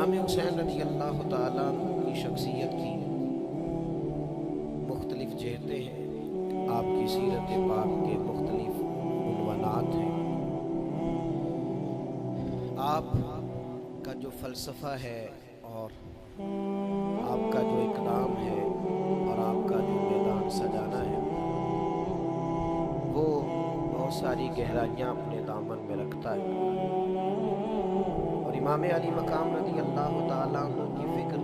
امام حسین رضی اللہ تعالیٰ عنہ کی شخصیت کی مختلف جہتیں ہیں، آپ کی سیرت پاک کے مختلف عنوانات ہیں۔ آپ کا جو فلسفہ ہے اور آپ کا جو اقدام ہے اور آپ کا جو میدان سجانا ہے وہ بہت ساری گہرائیاں اپنے دامن میں رکھتا ہے، اور امام علی مقام رضی اللہ تعالیٰ عنہ کی فکر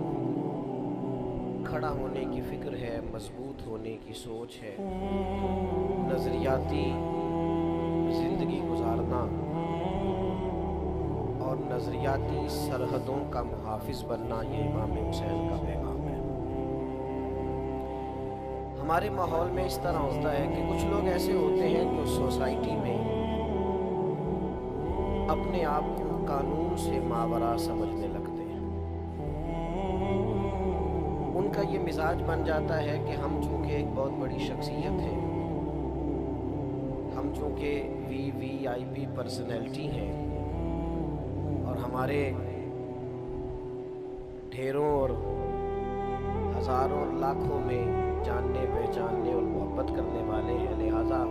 کھڑا ہونے کی فکر ہے، مضبوط ہونے کی سوچ ہے، نظریاتی زندگی گزارنا اور نظریاتی سرحدوں کا محافظ بننا، یہ امام حسین کا پیغام ہے۔ ہمارے ماحول میں اس طرح ہوتا ہے کہ کچھ لوگ ایسے ہوتے ہیں جو سوسائٹی میں اپنے آپ کو قانون سے ماوراء سمجھنے لگتے ہیں۔ ان کا یہ مزاج بن جاتا ہے کہ ہم چونکہ ایک بہت بڑی شخصیت ہیں، ہم چونکہ وی آئی پی پرسنالٹی ہیں، اور ہمارے ڈھیروں اور ہزاروں اور لاکھوں میں جاننے پہچاننے اور محبت کرنے والے ہیں، لہٰذا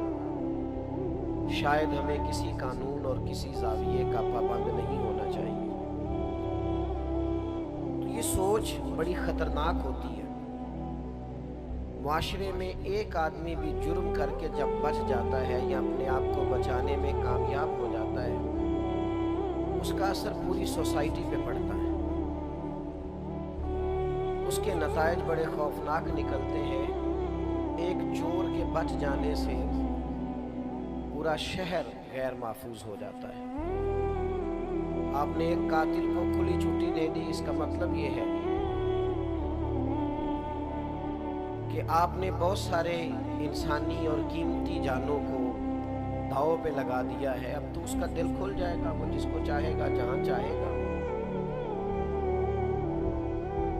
شاید ہمیں کسی قانون اور کسی زاویے کا پابند نہیں ہونا چاہیے۔ تو یہ سوچ بڑی خطرناک ہوتی ہے۔ معاشرے میں ایک آدمی بھی جرم کر کے جب بچ جاتا ہے یا اپنے آپ کو بچانے میں کامیاب ہو جاتا ہے، اس کا اثر پوری سوسائٹی پہ پڑتا ہے، اس کے نتائج بڑے خوفناک نکلتے ہیں۔ ایک چور کے بچ جانے سے پورا شہر غیر محفوظ ہو جاتا ہے۔ آپ نے ایک قاتل کو کھلی چھٹی دے دی، اس کا مطلب یہ ہے کہ آپ نے بہت سارے انسانی اور قیمتی جانوں کو داؤ پہ لگا دیا ہے۔ اب تو اس کا دل کھل جائے گا، وہ جس کو چاہے گا جہاں چاہے گا۔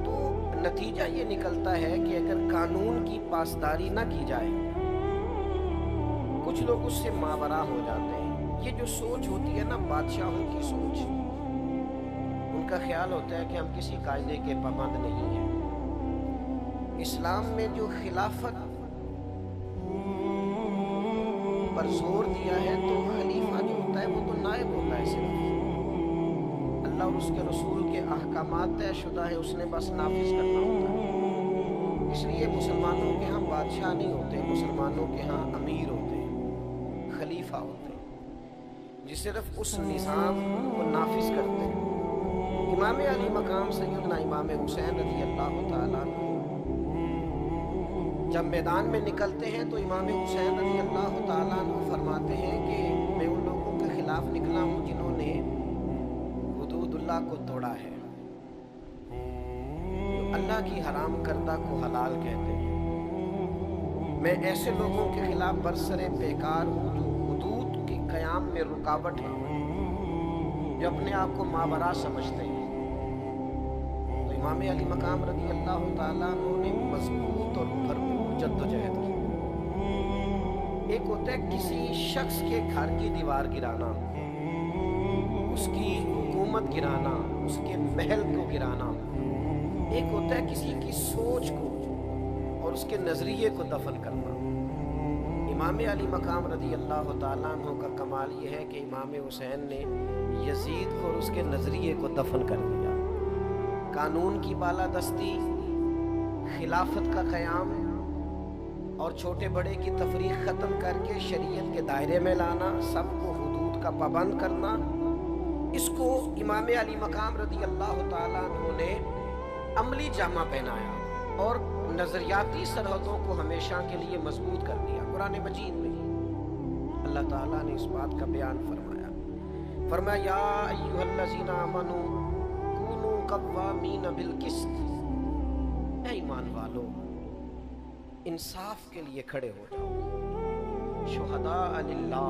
تو نتیجہ یہ نکلتا ہے کہ اگر قانون کی پاسداری نہ کی جائے، کچھ لوگ اس سے ماوراء ہو جاتے ہیں۔ یہ جو سوچ ہوتی ہے نا بادشاہوں کی سوچ، ان کا خیال ہوتا ہے کہ ہم کسی قاعدے کے پابند نہیں ہیں۔ اسلام میں جو خلافت پر زور دیا ہے تو خلیفہ جو ہوتا ہے وہ تو نائب ہوتا ہے، صرف اللہ اور اس کے رسول کے احکامات طے شدہ ہے، اس نے بس نافذ کرنا ہوتا ہے۔ اس لیے مسلمانوں کے ہاں بادشاہ نہیں ہوتے، مسلمانوں کے ہاں امیر ہوتے ہیں، خلیفہ ہوتے ہیں، جس صرف اس نظام کو نافذ کرتے ہیں۔ امام علی مقام سیدنا امام حسین رضی اللہ تعالیٰ عنہ جب میدان میں نکلتے ہیں تو امام حسین رضی اللہ تعالیٰ عنہ فرماتے ہیں کہ میں ان لوگوں کے خلاف نکلا ہوں جنہوں نے حدود اللہ کو توڑا ہے، جو اللہ کی حرام کردہ کو حلال کہتے ہیں۔ میں ایسے لوگوں کے خلاف برسر پیکار ہوں جو حدود کے قیام میں رکاوٹ ہے، جو اپنے آپ کو ماوراء سمجھتے ہیں۔ تو امام علی مقام رضی اللہ تعالیٰ عنہ نے مضبوط اور بھرپور جدوجہد کی۔ ایک ہوتا ہے کسی شخص کے گھر کی دیوار گرانا، اس کی حکومت گرانا، اس کے محل کو گرانا۔ ایک ہوتا ہے کسی کی سوچ کو اور اس کے نظریے کو دفن کرنا۔ امام علی مقام رضی اللہ تعالیٰ عنہ کا کمال یہ ہے کہ امام حسین نے یزید کو اور اس کے نظریے کو دفن کر دیا۔ قانون کی بالادستی، خلافت کا قیام اور چھوٹے بڑے کی تفریق ختم کر کے شریعت کے دائرے میں لانا، سب کو حدود کا پابند کرنا، اس کو امام علی مقام رضی اللہ تعالیٰ عنہ نے عملی جامہ پہنایا اور نظریاتی سرحدوں کو ہمیشہ کے لیے مضبوط کر دیا۔ قرآن مجید میں اللہ تعالیٰ نے اس بات کا بیان فرمایا یا ایھا الذین آمنوا کونوا قوامین بالقسط، اے ایمان والو انصاف کے لیے کھڑے ہو جاؤ، شہداء للہ،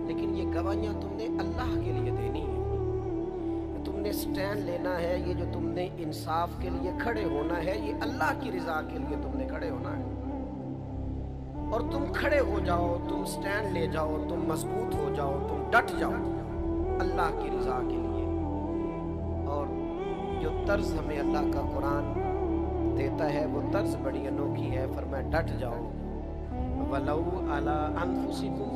لیکن یہ گواہیاں تم نے اللہ کے لیے دینی ہے۔ تم نے سٹینڈ لینا ہے، یہ جو تم نے انصاف کے لیے کھڑے ہونا ہے، یہ اللہ کی رضا کے لیے تم نے کھڑے ہونا ہے۔ اور تم کھڑے ہو جاؤ، تم سٹینڈ لے جاؤ، تم مضبوط ہو جاؤ، تم ڈٹ جاؤ اللہ کی رضا کے لیے۔ اور طرز ہمیں اللہ کا قرآن دیتا ہے وہ طرز بڑی انوکھی ہے. فرمایا ڈٹ جاؤ. وَلَوْ عَلَىٰ أَنفُسِكُمْ،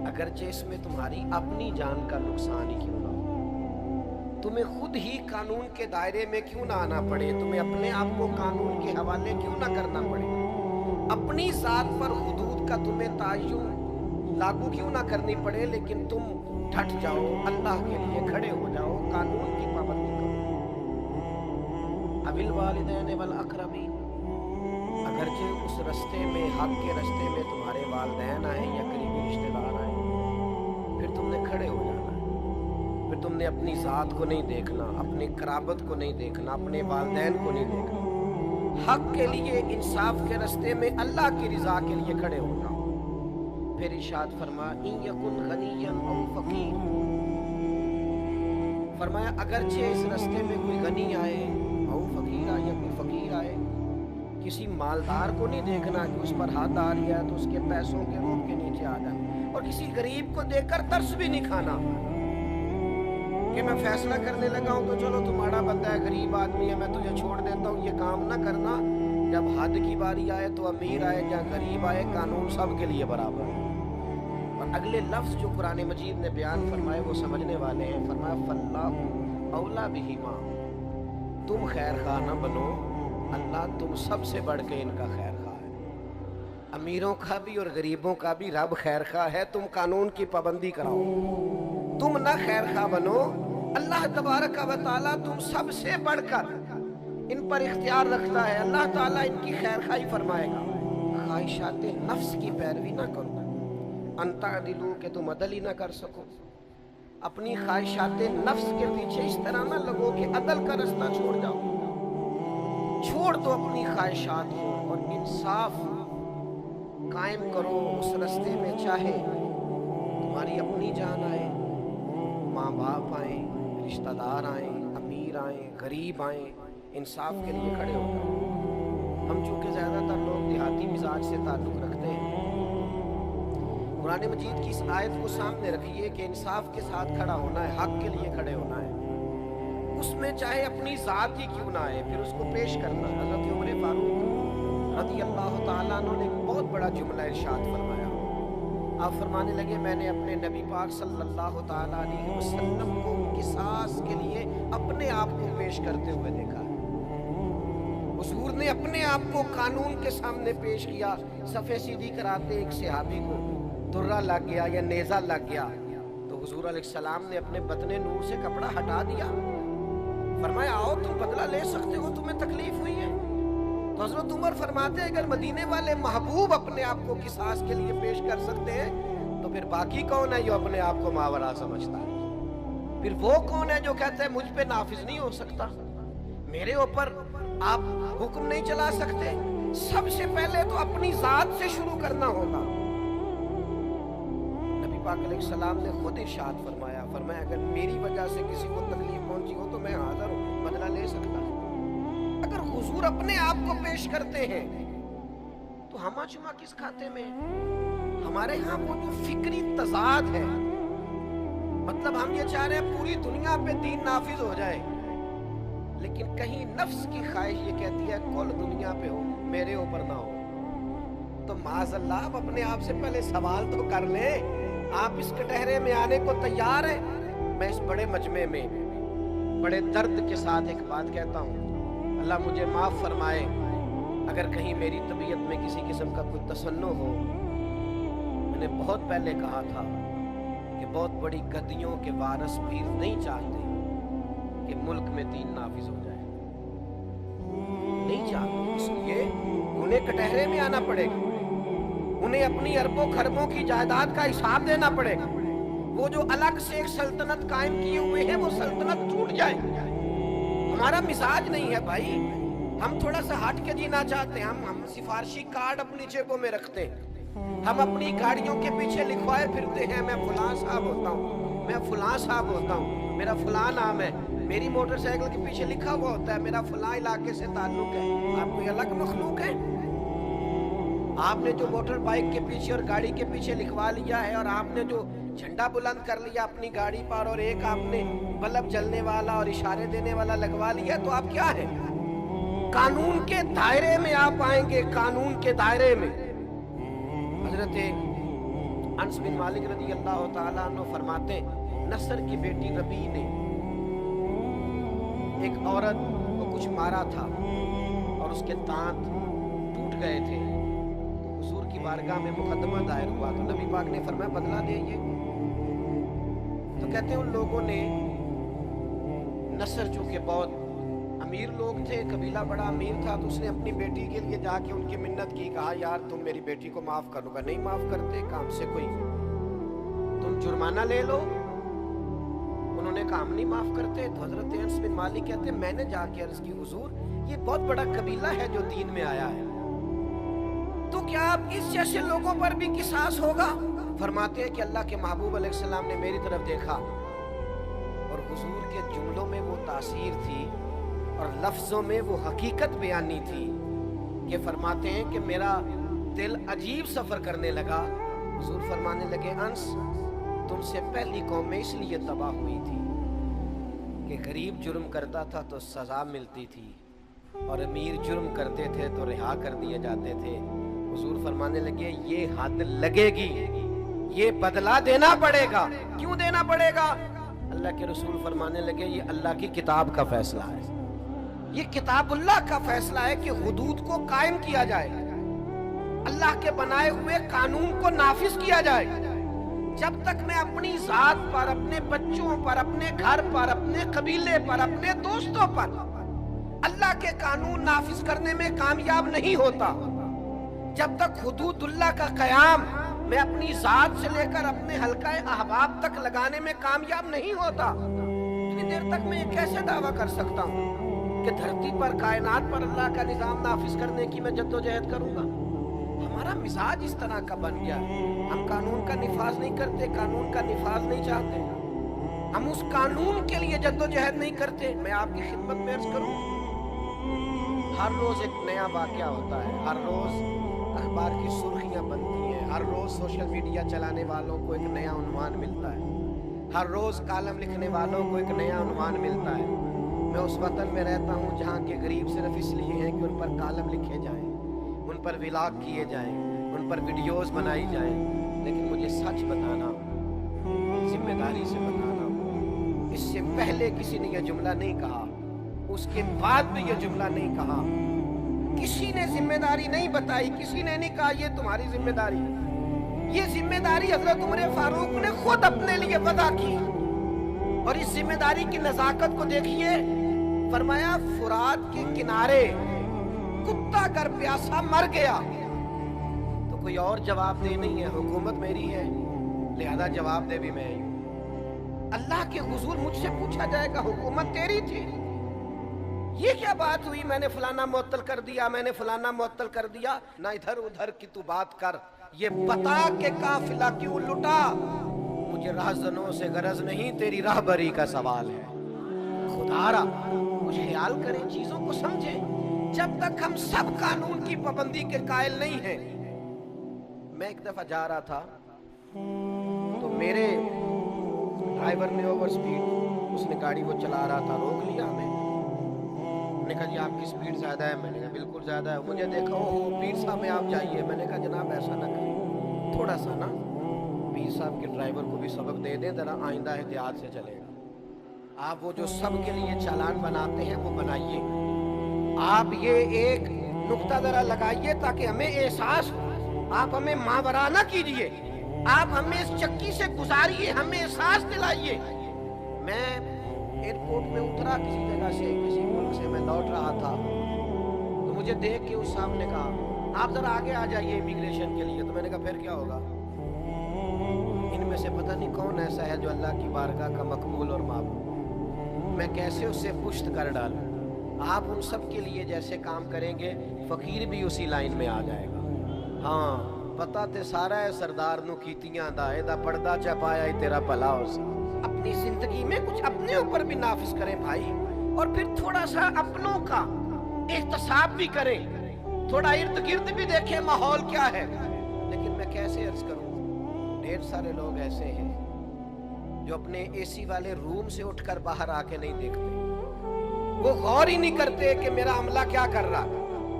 اگرچہ اس میں تمہاری اپنی جان کا نقصان ہی کیوں نہ ہو، تمہیں خود ہی قانون کے دائرے میں کیوں نہ آنا پڑے، تمہیں اپنے آپ کو قانون کے حوالے کیوں نہ کرنا پڑے، اپنی ذات پر حدود کا تمہیں تعین لاگو کیوں نہ کرنی پڑے، لیکن تم ڈٹ جاؤ، اللہ کے لیے کھڑے ہو جاؤ، قانون کی پابندی کرو. وَبِالْوَالِدَيْنِ وَالْأَقْرَبِينَ، اگرچہ اس رستے میں، حق کے رستے میں تمہارے والدین آئیں یا قریبی رشتے دار آئیں، پھر تم نے کھڑے ہو جانا ہے. پھر تم نے اپنی ذات کو نہیں دیکھنا، اپنی قرابت کو نہیں دیکھنا، اپنے والدین کو نہیں دیکھنا. حق کے لیے، انصاف کے رستے میں، اللہ کی رضا کے لیے کھڑے ہو جاؤ. پھر ارشاد فرما إِن يَكُنْ غَنِيًّا أَوْ فَقِيرًا، فرمایا اگرچہ اس رستے میں کوئی غنی آئے، او فقیرہ، یا کوئی فقیر آئے، کسی مالدار کو نہیں دیکھنا کہ اس پر ہاتھ آ رہا ہے تو اس کے پیسوں کے روپ کے نیچے آ جائے، اور کسی غریب کو دیکھ کر ترس بھی نہیں کھانا کہ میں فیصلہ کرنے لگا ہوں تو چلو تمہارا بندہ ہے، غریب آدمی ہے، میں تجھے چھوڑ دیتا ہوں. یہ کام نہ کرنا. جب حد کی باری آئے تو امیر آئے یا غریب آئے، قانون سب کے لیے برابر ہے. اور اگلے لفظ جو قرآن مجید نے بیان فرمائے وہ سمجھنے والے ہیں. فرمایا فَاللَّهُ أَوْلَىٰ بِهِمَا، تم خیر خواہ نہ بنو، اللہ تم سب سے بڑھ کے ان کا خیر خواہ ہے. امیروں کا بھی اور غریبوں کا بھی رب خیر خواہ ہے. تم قانون کی پابندی کراؤ، تم نہ خیر خواہ بنو. اللہ تبارک و تعالیٰ تم سب سے بڑھ کر ان پر اختیار رکھتا ہے. اللہ تعالیٰ ان کی خیر خواہی فرمائے گا. خواہشات نفس کی پیروی نہ کرو، ان تعدلوا کہ تم عدل ہی نہ کر سکو. اپنی خواہشات نفس کے پیچھے اس طرح نہ لگو کہ عدل کا رستہ چھوڑ جاؤ. چھوڑ دو اپنی خواہشات کو اور انصاف قائم کرو اس رستے میں. چاہے تمہاری اپنی جان آئے، ماں باپ آئیں، رشتہ دار آئیں، امیر آئیں، غریب آئیں، انصاف کے لیے کھڑے ہو. ہم چونکہ زیادہ تر لوگ دیہاتی مزاج سے تعلق رکھتے ہیں، قرآن مجید کی اس آیت کو سامنے رکھیے کہ انصاف کے ساتھ کھڑا ہونا ہے، حق کے لیے کھڑے ہونا ہے. اس میں چاہے اپنی ذات ہی کیوں نہ آئے، پھر اس کو پیش کرنا. حضرت عمر فاروق رضی اللہ تعالیٰ عنہ نے ایک بہت بڑا جملہ ارشاد فرمایا. آپ فرمانے لگے میں نے اپنے نبی پاک صلی اللہ تعالیٰ علیہ وسلم کو قصاص کے لیے اپنے آپ کو پیش کرتے ہوئے دیکھا. حضور نے اپنے آپ کو قانون کے سامنے پیش کیا. صفے سیدھی کراتے ایک صحابی کو درہ لگ گیا یا نیزہ لگ گیا تو حضور علیہ السلام نے اپنے بدن نور سے کپڑا ہٹا دیا. فرمایا آؤ تم بدلہ لے سکتے ہو، تمہیں تکلیف ہوئی ہے. تو حضرت عمر فرماتے ہیں اگر مدینے والے محبوب اپنے آپ کو قصاص کے لیے پیش کر سکتے ہیں تو پھر باقی کون ہے جو اپنے آپ کو ماورا سمجھتا ہے؟ پھر وہ کون ہے جو کہتا ہے مجھ پہ نافذ نہیں ہو سکتا، میرے اوپر آپ حکم نہیں چلا سکتے؟ سب سے پہلے تو اپنی ذات سے شروع کرنا ہوگا. نبی پاک علیہ السلام نے خود ارشاد فرمایا اگر میری وجہ سے کسی کو تکلیف پہنچی ہو تو میں حاضر ہوں، بدلہ لے سکتا ہوں. اگر حضور اپنے آپ کو پیش کرتے ہیں تو ہمہ چمہ کس کھاتے میں؟ ہمارے ہاں وہ جو فکری تضاد ہے، مطلب ہم یہ چاہ رہے ہیں پوری دنیا پہ دین نافذ ہو جائے، لیکن کہیں نفس کی خواہش یہ کہتی ہے کل دنیا پہ ہو، میرے اوپر نہ ہو. تو معاذ اللہ آپ اپنے آپ سے پہلے سوال تو کر لیں. آپ اس کٹہرے میں آنے کو تیار ہیں؟ میں اس بڑے مجمع میں بڑے درد کے ساتھ ایک بات کہتا ہوں، اللہ مجھے معاف فرمائے اگر کہیں میری طبیعت میں کسی قسم کا کوئی تصنع ہو. میں نے بہت پہلے کہا تھا کہ بہت بڑی گدیوں کے وارث پیر نہیں چاہتے کہ ملک میں دین نافذ ہو جائے، نہیں چاہتے. اس لیے انہیں کٹہرے میں آنا پڑے گا، انہیں اپنی اربوں خربوں کی جائیداد کا حساب دینا پڑے گا. وہ جو الگ سے ایک سلطنت قائم کیے ہوئے ہیں وہ سلطنت ٹوٹ جائے. ہمارا مزاج نہیں ہے بھائی، ہم تھوڑا سا ہٹ کے جینا چاہتے ہیں. ہم سفارشی کارڈ اپنی جیبوں میں رکھتے ہیں، ہم اپنی گاڑیوں کے پیچھے لکھوائے پھرتے ہیں میں فلاں صاحب ہوتا ہوں، میں فلاں صاحب ہوتا ہوں، میرا فلاں نام ہے. میری موٹر سائیکل کے پیچھے لکھا ہوا ہوتا ہے میرا فلاں علاقے سے تعلق ہے. آپ کوئی الگ مخلوق ہے؟ آپ نے جو موٹر بائک کے پیچھے اور گاڑی کے پیچھے لکھوا لیا ہے اور آپ نے جو झंडा बुलंद कर लिया अपनी गाड़ी पर और एक आपने बल्ब जलने वाला और इशारे देने वाला लगवा लिया, तो आप क्या है? कानून के दायरे में आप आएंगे, कानून के दायरे में। हजरत अनस बिन मालिक रज़ी अल्लाह ताला अन्हु फरमाते, नसर की बेटी रबी ने एक औरत को कुछ मारा था और उसके दांत टूट गए थे, तो हुजूर की बारगाह में मुकदमा दायर हुआ, तो नबी पाक ने फरमाया बदला दीजिए। तो कहते हैं उन लोगों ने, नसर चूंकि बहुत अमीर लोग थे, कबीला बड़ा अमीर था, तो उसने अपनी बेटी के लिए जाके उनकी मिन्नत की, कहा यार तुम मेरी बेटी को माफ कर लो। नहीं माफ करते, काम से कोई तुम जुर्माना ले लो। उन्होंने काम नहीं माफ करते। तो हजरत अनस बिन मालिक कहते मैंने जाके अर्ज की, हुजूर ये बहुत बड़ा कबीला है जो दीन में आया है, तो क्या आप इस जैसे लोगों पर भी किसास होगा? फरमाते हैं कि अल्लाह के महबूब अलैहिस्सलाम ने मेरी तरफ देखा और हुजूर के जुमलों में वो तासीर थी और लफ्जों में वो हकीकत बयानी थी कि फरमाते हैं कि मेरा दिल अजीब सफर करने लगा। हुजूर फरमाने लगे, अंस तुमसे पहली कौमें इसलिए तबाह हुई थी कि गरीब जुर्म करता था तो सजा मिलती थी और अमीर जुर्म करते थे तो रिहा कर दिए जाते थे। हुजूर फरमाने लगे ये हद लगेगी, ये बदला देना पड़ेगा। क्यों देना पड़ेगा? अल्लाह के रसूल फरमाने लगे ये अल्लाह की किताब का फैसला है, ये किताबुल्लाह का फैसला है कि हुदूद को कायम किया जाए, अल्लाह के बनाए हुए कानून को नाफिज किया जाए। जब तक मैं अपनी जात पर, अपने बच्चों पर, अपने घर पर, अपने कबीले पर, अपने दोस्तों पर अल्लाह के कानून नाफिज करने में कामयाब नहीं होता, जब तक हुदूदुल्लाह का कयाम मैं अपनी जात से लेकर अपने हल्का अहबाब तक लगाने में कामयाब नहीं होता, इतनी देर तक मैं ये कैसे दावा कर सकता हूँ कि धरती पर, कायनात पर अल्लाह का निजाम नाफिज करने की मैं जद्दोजहद करूंगा? हमारा मिजाज इस तरह का बन गया, हम कानून का निफाज नहीं करते, कानून का निफाज नहीं चाहते, हम उस कानून के लिए जद्दोजहद नहीं करते। मैं आपकी खिदमत में अर्ज करूं, हर रोज एक नया वाकया होता है, हर रोज अखबार की सुर्खियां बनती हैं, हर रोज सोशल मीडिया चलाने वालों को एक नया उन्वान मिलता है, हर रोज कालम लिखने वालों को एक नया उन्वान मिलता है। मैं उस वतन में रहता हूँ जहाँ के गरीब सिर्फ इसलिए हैं कि उन पर कालम लिखे जाएं, उन पर व्लॉग किए जाएं, उन पर वीडियोस बनाई जाएं, लेकिन मुझे सच बताना, जिम्मेदारी से बताना, इससे पहले किसी ने यह जुमला नहीं कहा, उसके बाद भी यह जुमला नहीं कहा, किसी ने जिम्मेदारी नहीं बताई, किसी ने नहीं कहा ये तुम्हारी जिम्मेदारी। ये जिम्मेदारी हजरत उमर फारूक ने खुद अपने लिए अदा की, और इस जिम्मेदारी की नजाकत को देखिए। फरमाया फुरात के किनारे कुत्ता अगर प्यासा मर गया तो कोई और जवाब दे नहीं है, हुकूमत मेरी है, लिहाजा जवाब दे भी मैं ही हूं। अल्लाह के हुजूर मुझसे पूछा जाएगा हुकूमत तेरी थी, ये क्या बात हुई, मैंने फलाना मुअत्तल कर दिया, मैंने फलाना मुअत्तल कर दिया। ना इधर उधर की तू बात कर, ये बता के काफिला क्यों लुटा। मुझे राहजनों से गरज नहीं, तेरी राहबरी का सवाल है। खुदारा कुछ ख्याल करें, चीजों को समझें। जब तक हम सब कानून की पाबंदी के कायल नहीं हैं। मैं एक दफा जा रहा था तो मेरे ड्राइवर ने ओवर स्पीड, उसने गाड़ी को चला रहा था, रोक लिया हमें। मैंने कहा जी आपकी स्पीड ज़्यादा है। मैंने कहा बिल्कुल ज़्यादा है। मुझे देखा ओ पीर साहब में आप जाइए। मैंने कहा जनाब ऐसा ना करें, थोड़ा सा ना पीर साहब के ड्राइवर को भी सबक दे दें, ज़रा आइंदा एहतियात से चलेगा। आप वो जो सब के लिए चालान बनाते हैं वो बनाइए, आप ये एक नुक्ता ज़रा लगाइए ताकि हमें एहसास हो। आप हमें मावरा ना कीजिए, आप हमें इस चक्की से गुजारिए, हमें एहसास दिलाइए। मैं एयरपोर्ट में उतरा किसी जगह से, किसी मुल्क से मैं लौट रहा था, तो मुझे देख के उस साहब ने कहा आप जरा आगे आ जाइए इमिग्रेशन के लिए। तो मैंने कहा फिर क्या होगा। इनमें से पता नहीं कौन ऐसा है जो अल्लाह की बारगाह का मकबूल और महबूब, मैं कैसे उससे पुश्त कर डालूं। आप उन सब के लिए जैसे काम करेंगे, फकीर भी उसी लाइन में आ जाएगा। हाँ पता ते सारा है सरदार नू कीतियां दा, एदा पर्दा चपाया ही तेरा भला हो सा। अपनी जिंदगी में कुछ अपने ऊपर भी नाफिज करें भाई, और फिर थोड़ा सा अपनों का एहतसाब भी करें, थोड़ा इर्द गिर्द भी देखें माहौल क्या है। लेकिन मैं कैसे अर्ज करूं, ढेर सारे लोग ऐसे हैं जो अपने एसी वाले रूम से उठकर बाहर आके नहीं देखते, वो गौर ही नहीं करते कि मेरा अमला क्या कर रहा,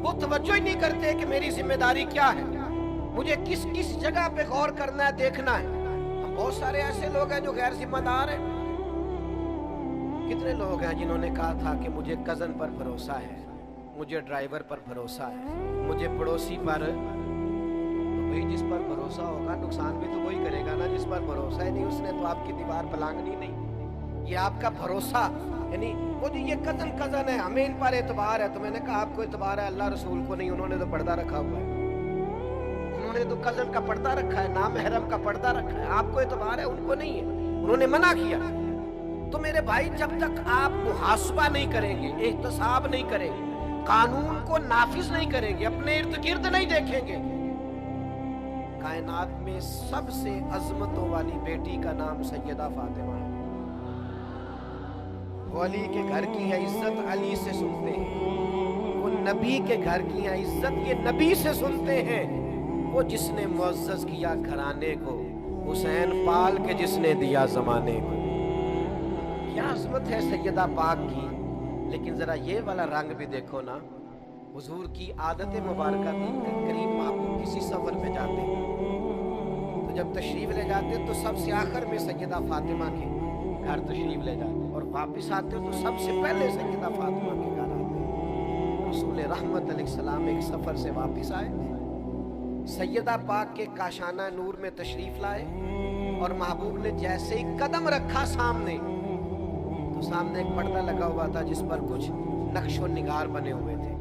वो तवज्जो ही नहीं करते कि मेरी जिम्मेदारी क्या है, मुझे किस किस जगह पे गौर करना है, देखना है। हम बहुत सारे ऐसे लोग हैं जो गैर जिम्मेदार हैं। कितने लोग हैं जिन्होंने कहा था कि मुझे कजन पर भरोसा है, मुझे ड्राइवर पर भरोसा है, मुझे पड़ोसी पर। तो भाई जिस पर भरोसा होगा नुकसान भी तो वही करेगा ना, जिस पर भरोसा ही नहीं उसने तो आपकी दीवार पलांगनी नहीं। ये आपका भरोसा, यानी वो जो ये कजन है, हमें इन पर एतबार है। तो मैंने कहा आपको एतबार है, अल्लाह रसूल को नहीं, उन्होंने तो पर्दा रखा हुआ है, उन्होंने तो कजन का पर्दा रखा है, नाम महरम का पर्दा रखा है। आपको एतबार है, उनको नहीं है, उन्होंने मना किया। तो मेरे भाई जब तक आप मुहासबा नहीं करेंगे, एहतसाब नहीं करेंगे, कानून को नाफिज नहीं करेंगे, अपने इर्द गिर्द नहीं देखेंगे। कायनात में सबसे अजमतों वाली बेटी का नाम सैयदा फातिमा है। वो अली के घर की है इज्जत, अली से सुनते हैं। वो नबी के घर की है इज्जत, ये नबी से सुनते हैं। वो जिसने मुअज़्ज़ज़ किया घराने को, हुसैन पाल के जिसने दिया जमाने को। क्या अज़मत है सैयदा पाक की। लेकिन जरा ये वाला रंग भी देखो ना, हुजूर की आदत मुबारक थी, करीम महबूब किसी सफर में जाते तो जब तशरीफ ले जाते तो सबसे आखिर में सैयदा फातिमा के घर तशरीफ ले जाते, और वापस आते तो सबसे पहले सैयदा फातिमा के घर आते। रसूल रहमत अलैहिस्सलाम एक सफर से वापस आए, सैयदा पाक के काशाना नूर में तशरीफ लाए, और महबूब ने जैसे ही कदम रखा सामने, तो सामने एक पर्दा लगा हुआ था जिस पर कुछ नक्शो निगार बने हुए थे।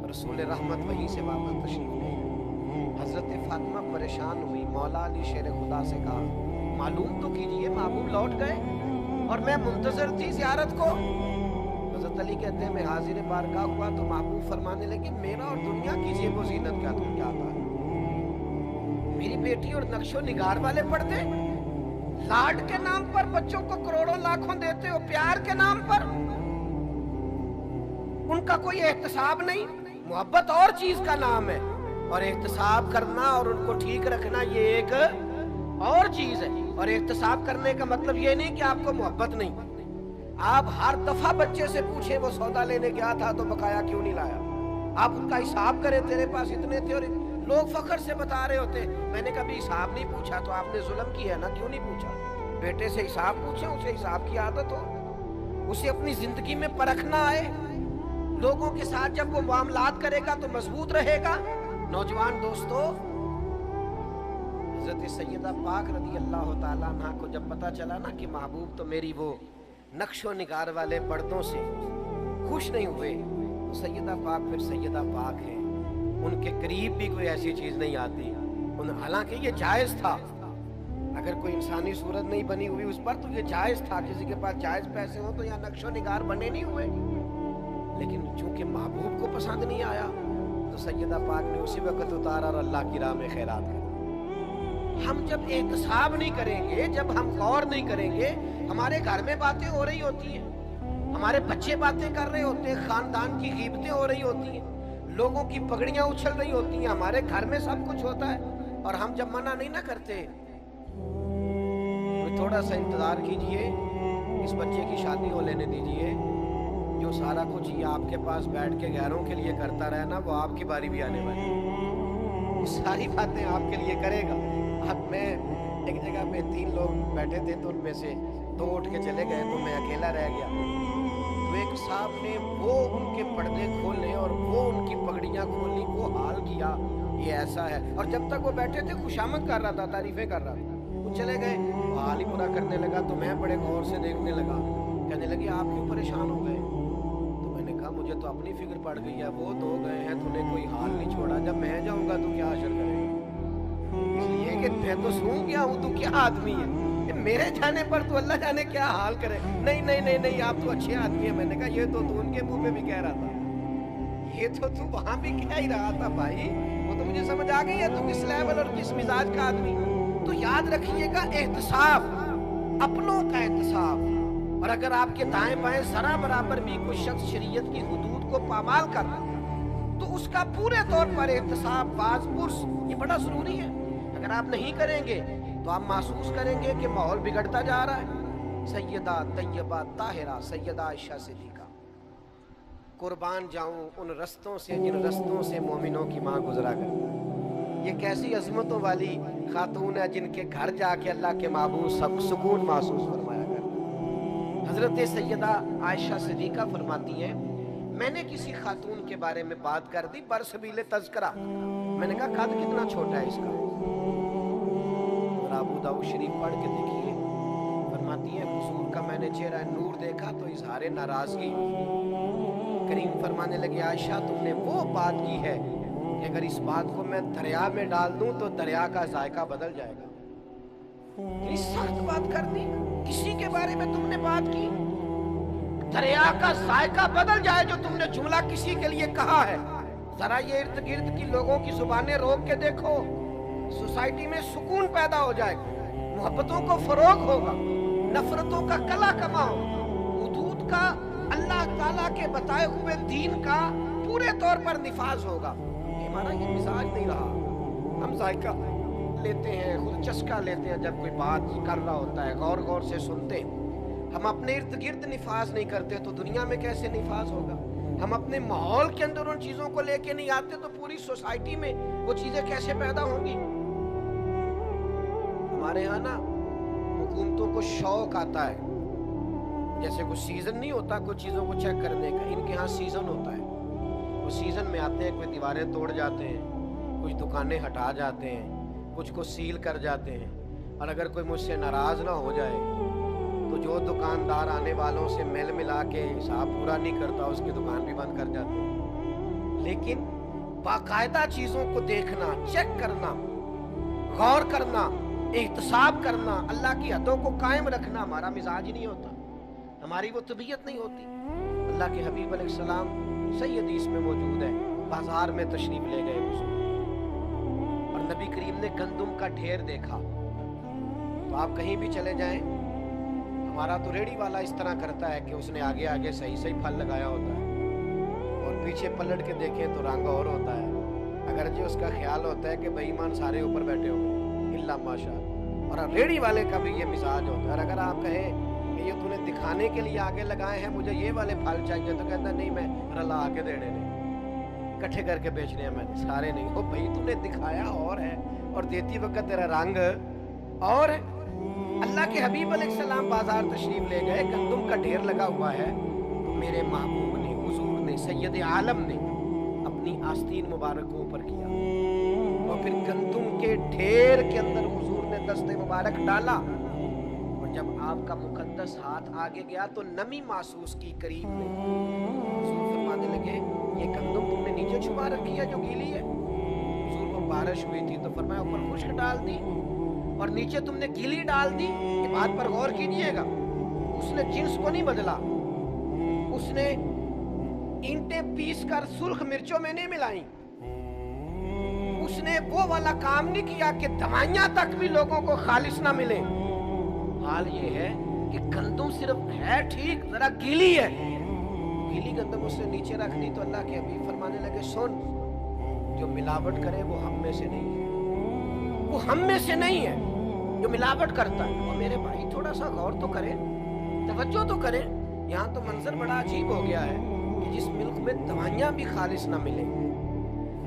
रसूल रहमत वहीं से वापस तशरीफ ले। हजरत फातिमा परेशान हुई, मौला अली शेर खुदा से कहा मालूम तो कीजिए महबूब लौट गए और मैं मुंतजर थी ज़ियारत को। हजरत अली कहते हैं मैं हाजिर बारगाह हुआ तो महबूब फरमाने लगे मेरा और दुनिया की जेबो जीनत का तुम क्या था, मेरी बेटी और नक्शो निगार वाले पर्दे, लाड के नाम पर बच्चों को करोड़ों लाखों देते हो, प्यार के नाम पर उनका कोई एहतसाब नहीं। मोहब्बत और चीज का नाम है, और एहतसाब करना और उनको ठीक रखना ये एक और चीज है। और एहतसाब करने का मतलब ये नहीं कि आपको मोहब्बत नहीं। आप हर दफा बच्चे से पूछे वो सौदा लेने गया था तो बकाया क्यों नहीं लाया, आप उनका हिसाब करें, तेरे पास इतने थे, और लोग फखर से बता रहे होते मैंने कभी हिसाब नहीं पूछा, तो आपने जुल्म किया ना, क्यों नहीं पूछा। बेटे से हिसाब पूछे, उसे हिसाब की आदत हो, उसे अपनी जिंदगी में परखना आए, लोगों के साथ जब वो मामलात करेगा तो मजबूत रहेगा। नौजवान दोस्तों, हजरत सैयदा पाक रज़ी अल्लाह ताला अन्हा को जब पता चला ना कि महबूब तो मेरी वो नक्शो निगार वाले पर्दों से खुश नहीं हुए, तो सैयदा पाक फिर सैयदा पाक है, उनके करीब भी कोई ऐसी चीज नहीं आती। हालांकि ये जायज था, अगर कोई इंसानी सूरत नहीं बनी हुई उस पर तो ये जायज था, किसी के पास जायज पैसे हो तो यहाँ नक्शो निगार बने नहीं हुए। लेकिन चूंकि महबूब को पसंद नहीं आया तो सैयदा पाक ने उसी वक्त उतारा और अल्लाह की राह में खैरात कर। हम जब एहतसाब नहीं करेंगे, जब हम गौर नहीं करेंगे, हमारे घर में बातें हो रही होती हैं, हमारे बच्चे बातें कर रहे होते हैं, खानदान की गीबतें हो रही होती हैं, लोगों की पगड़ियां उछल रही होती हैं, हमारे घर में सब कुछ होता है, और हम जब मना नहीं ना करते, तो थोड़ा सा इंतजार कीजिए, इस बच्चे की शादी हो लेने दीजिए, जो सारा कुछ ये आपके पास बैठ के गैरों के लिए करता रहे ना, वो आपकी बारी भी आने वाली है, सारी बातें आपके लिए करेगा। अब मैं एक जगह पे 3 लोग बैठे थे, तो उनमें से 2 उठ के चले गए, तो मैं अकेला रह गया। तो एक साहब ने वो उनके पर्दे खोले और वो उनकी पगड़ियाँ खोली, वो हाल किया, ये ऐसा है। और जब तक वो बैठे थे खुशामद कर रहा था, तारीफें कर रहा था, वो चले गए, वो हाल ही पूरा करने लगा। तो मैं बड़े गौर से देखने लगा, कहने लगी आप क्यों परेशान हो गए। तो मैंने कहा मुझे तो अपनी फिक्र पड़ गई है, वो 2 गए हैं, तूने कोई हाल नहीं छोड़ा, जब मैं जाऊँगा तो क्या असर करेगा, इसलिए कि मैं तो सूं गया हूँ, तू क्या आदमी है, मेरे जाने पर तो अल्लाह जाने क्या हाल करे। नहीं नहीं नहीं नहीं, आप तो अच्छे आदमी है। मैंने कहा ये तो तू उनके मुंह में भी कह रहा था, ये तो तू वहां भी कह ही रहा था भाई, वो तो मुझे समझ आ गई है तू किस लेवल और किस मिजाज का आदमी। तो याद रखिएगा, एहतसाब, अपनों का एहतसाब। और अगर आपके दाएं बाएं जरा बराबर भी कोई शख्स शरीयत की हुदूद को पामाल कर रहा है तो उसका पूरे तौर पर एहतसाब, बाज़ पुर्स, ये बड़ा जरूरी है। अगर आप नहीं करेंगे तो आप महसूस करेंगे कि माहौल बिगड़ता जा रहा है। सैयदा तैयबा ताहिरा सैयदा आयशा सिद्दीका, कुर्बान जाऊं उन रस्तों से जिन रस्तों से मोमिनों की माँ गुजरा करती। ये कैसी अजमतों वाली खातून है जिनके घर जाके अल्लाह के महबूब सब सुकून महसूस फरमाया कर। हजरत सैयदा आयशा सिद्दीका फरमाती हैं, मैंने किसी खातून के बारे में बात कर दी बरसबीले तज़किरा। मैंने कहा कद कितना छोटा है इसका। अबू दाऊद शरीफ पढ़ के देखिए, फरमाती है हुजूर का मैंने चेहरा नूर देखा तो इजहार नाराजगी। करीम फरमाने लगे, आयशा तुमने वो बात की है कि अगर इस बात को मैं दरिया में डाल दूं तो दरिया का जायका बदल जाएगा। इस सख्त बात कर दी, किसी के बारे में तुमने बात की, दरिया का जायका बदल जाए जो तुमने जुमला किसी के लिए कहा है। जरा ये इर्द गिर्द की लोगों की जुबानें रोक के देखो, सोसाइटी में सुकून पैदा हो जाएगा, मोहब्बतों को फरोग होगा, नफरतों का कला कमा होगा, हुदूद का अल्लाह ताला के बताए हुए दीन का पूरे तौर पर निफाज होगा। हमारा ये मिजाज नहीं रहा। हम जायका लेते हैं, खुद चस्का लेते हैं, जब कोई बात कर रहा होता है गौर गौर से सुनते हैं। हम अपने इर्द गिर्द निफाज नहीं करते तो दुनिया में कैसे निफाज होगा। हम अपने माहौल के अंदर उन चीजों को लेके नहीं आते तो पूरी सोसाइटी में वो चीजें कैसे पैदा होंगी। हमारे यहाँ ना हुकूमतों को शौक आता है, जैसे कुछ सीजन नहीं होता कुछ चीजों को चेक करने का, इनके यहाँ सीजन होता है। वो सीजन में आते हैं, कोई दीवारें तोड़ जाते हैं, कुछ दुकानें हटा जाते हैं, कुछ को सील कर जाते हैं। और अगर कोई मुझसे नाराज ना हो जाए तो जो दुकानदार आने वालों से मेल मिला के हिसाब पूरा नहीं करता उसकी दुकान भी बंद कर जाते हैं। लेकिन बाकायदा चीजों को देखना, चेक करना, गौर करना, एहतसाब करना, अल्लाह की हदों को कायम रखना हमारा मिजाज ही नहीं होता, हमारी वो तबीयत नहीं होती। अल्लाह के हबीब अलैहिस्सलाम सही हदीस में मौजूद है, बाजार में तशरीफ ले गए और नबी करीम ने गंदुम का ढेर देखा। तो आप कहीं भी चले जाएं, हमारा तो रेड़ी वाला इस तरह करता है कि उसने आगे आगे सही सही फल लगाया होता है और पीछे पलट के देखें तो रंग और होता है। अगर जो उसका ख्याल होता है कि बेईमान सारे ऊपर बैठे होंगे इल्ला माशा, और रेड़ी वाले का भी ये मिजाज होता है। और अगर आप कहें कि ये तूने दिखाने के लिए आगे लगाए हैं, मुझे ये वाले फल चाहिए, तो कहता नहीं मैं रला आके देने नहीं, इकट्ठे करके बेचने हैं मैंने, सारे नहीं। हो भाई तूने दिखाया और है और देती वक्त तेरा रंग और है। अल्लाह के हबीब अलैहिस्सलाम बाजार तशरीफ ले गए, गंदुम का ढेर लगा हुआ है, तो मेरे महबूब ने, हुजूर ने, सैयद आलम ने अपनी आस्तीन मुबारक को ऊपर किया और फिर गंदुम के ढेर के अंदर हुजूर ने दस्ते मुबारक डाला। और जब आपका मुकद्दस हाथ आगे गया तो नमी महसूस की करीब में। हुजूर फरमाने लगे, ये गंदुम तुमने नीचे छुपा रखी है जो गीली है। हुजूर को बारिश हुई थी तो फरमाया ऊपर खुश्क डाल दी और नीचे तुमने गीली डाल दी। ये बात पर गौर कीजिएगा, उसने जिन्स को नहीं बदला, उसने ईंटें पीस कर सुर्ख मिर्चों में नहीं मिलाई, उसने वो वाला काम नहीं किया कि दवाइयां तक भी लोगों को खालिश ना मिले। हाल ये है कि गंदुम सिर्फ है ठीक, जरा गीली है, गीली गंदुम उसने नीचे रख दी। तो अल्लाह के हबीब फरमाने लगे, सुन, जो मिलावट करे वो हम में से नहीं है, वो हम में से नहीं है जो मिलावट करता है। और मेरे भाई थोड़ा सा गौर तो करें, तवज्जो तो करें। यहाँ तो मंजर बड़ा अजीब हो गया है कि जिस मुल्क में दवाइयाँ भी खालिश ना मिले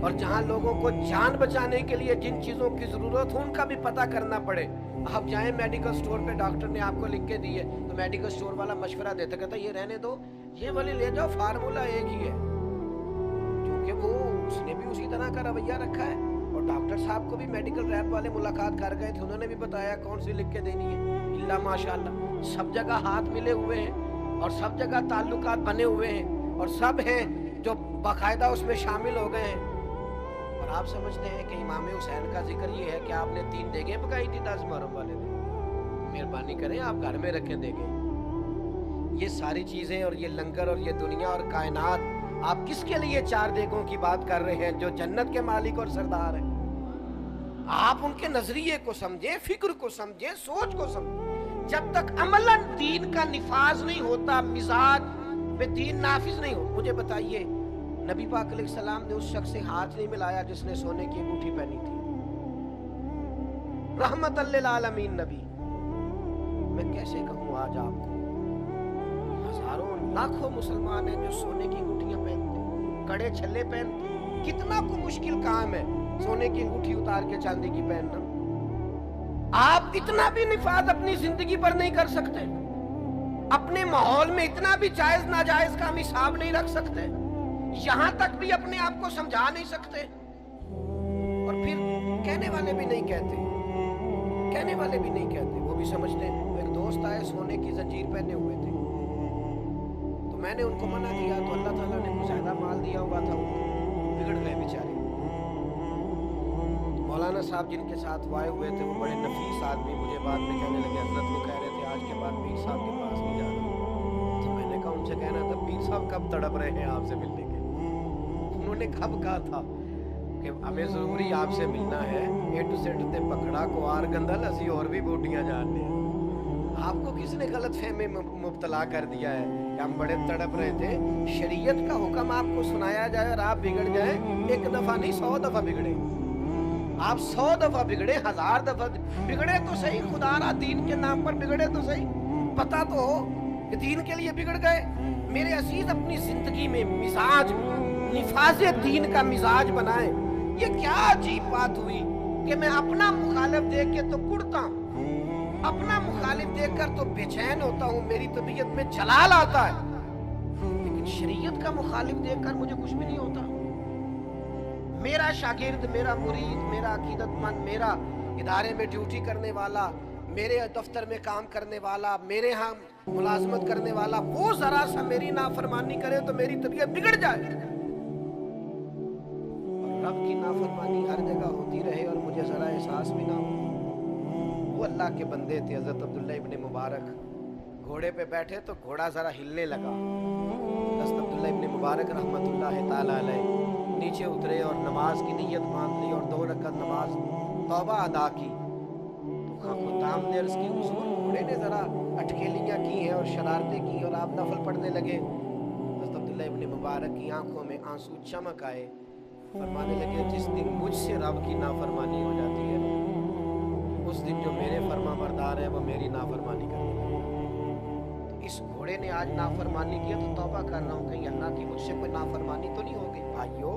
और जहाँ लोगों को जान बचाने के लिए जिन चीज़ों की ज़रूरत हो उनका भी पता करना पड़े। आप जाएं मेडिकल स्टोर पे, डॉक्टर ने आपको लिख के दी है तो मेडिकल स्टोर वाला मशवरा देता, कहता ये रहने दो, ये वाली ले जाओ, फार्मूला एक ही है, क्योंकि वो उसने भी उसी तरह का रवैया रखा है। और डॉक्टर साहब को भी मेडिकल रैप वाले मुलाकात कर गए थे, उन्होंने भी बताया कौन सी लिख के देनी है। इल्ला माशाअल्लाह सब जगह हाथ मिले हुए हैं और सब जगह ताल्लुकात बने हुए हैं और सब हैं जो बाकायदा उसमें शामिल हो गए हैं। और आप समझते हैं कि इमाम हुसैन का जिक्र ये है कि आपने 3 देगें पकाई थी 10 मुहर्रम वाले दिन, मेहरबानी करें आप घर में रखें देगें। ये सारी चीज़ें और ये लंगर और ये दुनिया और कायनात, आप किसके लिए 4 देगों की बात कर रहे हैं जो जन्नत के मालिक और सरदार हैं। आप उनके नजरिए को समझें, फिक्र को समझें, सोच को समझें। जब तक अमलन दीन का निफाज नहीं होता, मिजाज पे दीन नाफिज नहीं हो। मुझे बताइए, नबी पाक अलैहिस्सलाम ने उस शख्स से हाथ नहीं मिलाया जिसने सोने की अंगूठी पहनी थी। रहमतल लिल आलमीन नबी। मैं कैसे कहूँ आज आपको, हजारों लाखों मुसलमान हैं जो सोने की अंगूठियां पहनते, कड़े छल्ले पहनते। कितना को मुश्किल काम है सोने की अंगूठी उतार के चांदी की पहनना। आप इतना भी निफाज अपनी जिंदगी पर नहीं कर सकते, अपने माहौल में इतना भी जायज नाजायज का हम हिसाब नहीं रख सकते, यहां तक भी अपने आप को समझा नहीं सकते। और फिर कहने वाले भी नहीं कहते, कहने वाले भी नहीं कहते, वो भी समझते हैं। एक दोस्त आए सोने की जंजीर पहने हुए थे, तो मैंने उनको मना किया तो अल्लाह ताला ने कुछ ज्यादा माल दिया हुआ था, बिगड़ गए बेचारे। मौलाना साहब जिनके साथ आए हुए थे वो बड़े नफीस आदमी, मुझे बाद में कहने लगे हजरत वो कह रहे थे आज के बाद पीर साहब के पास नहीं जाना। तो मैंने कहा उनसे कहना था पीर साहब कब तड़प रहे हैं आपसे मिलने के। उन्होंने कब कहा था कि हमें जरूरी आपसे मिलना है, ए टू सेड ते पकड़ा को आर गंदल असी और भी बूटियां जानने हैं। आपको किसने गलत फहमी में मुब्तला कर दिया है कि हम बड़े तड़प रहे थे। शरीयत का हुक्म आपको सुनाया जाए और आप बिगड़ जाए, एक दफा नहीं 100 दफा बिगड़े। आप 100 दफा बिगड़े, 1000 दफा बिगड़े तो सही, खुदारा दीन के नाम पर बिगड़े तो सही, पता तो हो कि दीन के लिए बिगड़ गए। मेरे अजीज अपनी जिंदगी में मिजाज निफाजे दीन का मिजाज बनाए। ये क्या अजीब बात हुई कि मैं अपना मुखालिफ देख के तो कुड़ता हूं, अपना मुखालिफ देखकर तो बेचैन होता हूं, मेरी तबीयत में जलाल आता है, लेकिन शरीयत का मुखालिफ देखकर मुझे कुछ भी नहीं होता। मेरा शागिर्द, मेरा मुरीद, मेरा अकीदतमंद, मेरा इदारे में ड्यूटी करने वाला, मेरे दफ्तर में काम करने वाला, मेरे यहाँ मुलाजमत करने वाला, वो जरा सा मेरी नाफरमानी करे तो मेरी तबीयत बिगड़ जाए। और रब की नाफरमानी हर जगह होती रहे और मुझे जरा एहसास भी ना हो। वो अल्लाह के बंदे थे हजरत अब्दुल्ला इब्ने मुबारक, घोड़े पे बैठे तो घोड़ा जरा हिलने लगा। हजरत अब्दुल्ला इब्ने मुबारक रहमतुल्लाह ताला अलैह नीचे उतरे और नमाज की नीयत मान ली और 2 रकात नमाज तौबा अदा की। तो खुदाम ने अर्ज़ की हुजूर घोड़े ने जरा अटकेलियां की हैं और शरारतें की और आप नफल पढ़ने लगे। हजरत अब्दुल्ला इब्ने मुबारक की आंखों में आंसू चमक आए, फरमाने लगे जिस दिन मुझसे रब की नाफरमानी हो जाती है उस दिन जो मेरे फरमा बरदार है वो मेरी नाफरमानी करते हैं। तो इस घोड़े ने आज नाफरमानी की तो तौबा कर रहा हूँ कहीं अल्लाह की मुझसे कोई नाफरमानी तो नहीं हो गई। भाइयों